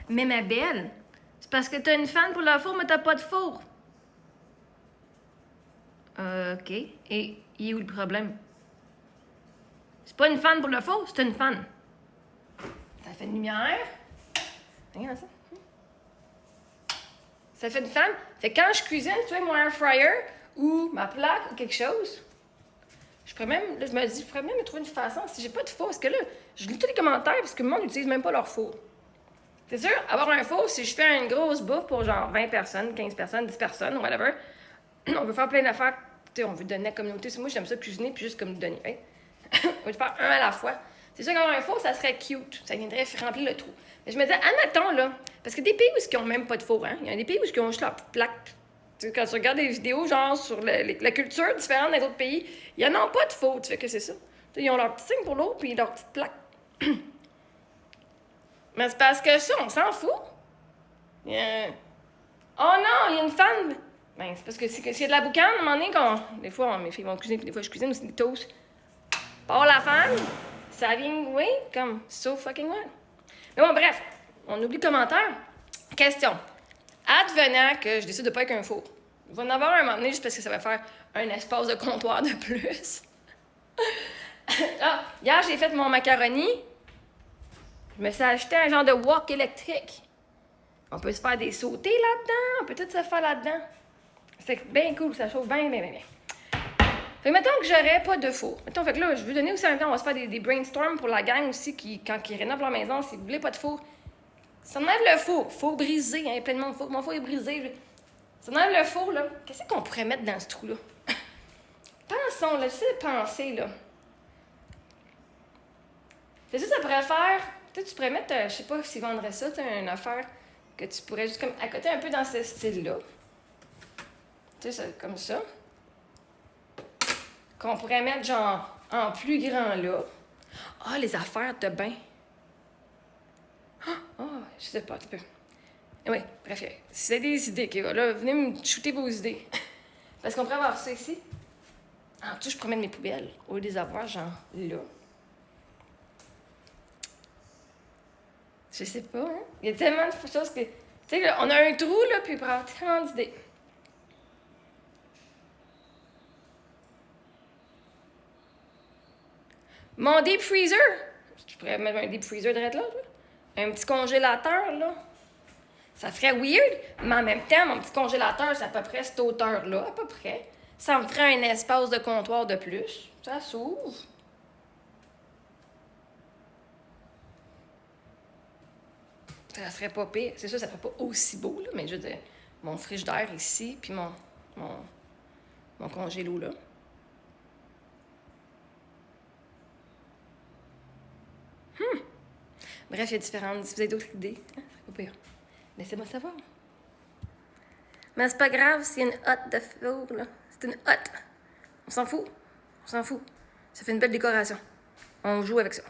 Mais ma belle, c'est parce que t'as une fan pour le four, mais t'as pas de four. OK. Et il est où le problème? C'est pas une fan pour le four, c'est une fan. Ça fait une lumière. Regarde ça. Ça fait une fan. Fait que quand je cuisine, tu vois, mon air fryer ou ma plaque ou quelque chose, je pourrais même, là, je me dis, je pourrais même trouver une façon. Si j'ai pas de four, parce que là, je lis tous les commentaires parce que le monde n'utilise même pas leur four. C'est sûr, avoir un four, si je fais une grosse bouffe pour genre 20 personnes, 15 personnes, 10 personnes, whatever, on veut faire plein d'affaires, tu sais, on veut donner à la communauté. Moi, j'aime ça cuisiner puis juste comme donner. Hein? On veut faire un à la fois. C'est sûr qu'avoir un four, ça serait cute. Ça viendrait remplir le trou. Mais je me disais, admettons, là, parce que des pays où ils n'ont même pas de four, hein? Il y a des pays où ils ont juste leur plaque. Tu sais, quand tu regardes des vidéos, genre, sur la culture différente des autres pays, il n'y en a pas de four. Tu fais que c'est ça. Tu sais, ils ont leur petit signe pour l'eau puis leur petite plaque. Mais c'est parce que ça, on s'en fout. Oh non, il y a une fan. Ben, c'est parce que s'il y a de la boucane, à un moment donné, des fois, mes filles vont cuisiner, puis des fois, je cuisine aussi des toasts. Par la fan, ça vient, oui, comme so fucking what. Mais bon, bref, on oublie le commentaire. Question. Advenant que je décide de pas avec un four. Il va en avoir un moment donné juste parce que ça va faire un espace de comptoir de plus. Hier, j'ai fait mon macaroni. Je me suis acheté un genre de wok électrique. On peut se faire des sautés là-dedans, on peut tout se faire là-dedans. C'est bien cool, ça chauffe bien, bien, bien, bien. Fait que mettons que j'aurais pas de four. Mettons, fait que là, je veux donner aussi un temps, on va se faire des brainstorms pour la gang aussi, quand ils rénovent leur maison, si vous voulez pas de four. Ça enlève le four. Four brisé, hein, plein de monde. Mon four est brisé. Ça enlève le four, là. Qu'est-ce qu'on pourrait mettre dans ce trou-là? Pensons, là, c'est penser, là. C'est ça, ça pourrait faire. Peut-être tu pourrais mettre, je sais pas s'ils vendraient ça, tu une affaire que tu pourrais juste comme accoter un peu dans ce style-là. Tu sais, comme ça. Qu'on pourrait mettre genre en plus grand là. Ah, les affaires de bain. Ah, je sais pas, tu peux. Oui, bref, si vous avez des idées, okay, là, venez me shooter vos idées. Parce qu'on pourrait avoir ça ici. En dessous, je pourrais mettre mes poubelles au lieu de les avoir genre là. Je sais pas, hein? Il y a tellement de choses que. Tu sais, là, on a un trou, là, puis il prend tellement d'idées. Mon deep freezer! Je pourrais mettre un deep freezer direct là, un petit congélateur, là. Ça ferait weird, mais en même temps, mon petit congélateur, c'est à peu près cette hauteur-là, à peu près. Ça me ferait un espace de comptoir de plus. Ça s'ouvre. Ça serait pas pire. C'est sûr, ça ferait pas aussi beau, là, mais je veux dire, mon frigidaire ici, puis mon congélo là. Bref, il y a différentes. Si vous avez d'autres idées, hein, ça serait pas pire. Laissez-moi savoir. Mais c'est pas grave s'il y a une hotte de four, là. C'est une hotte. On s'en fout. On s'en fout. Ça fait une belle décoration. On joue avec ça.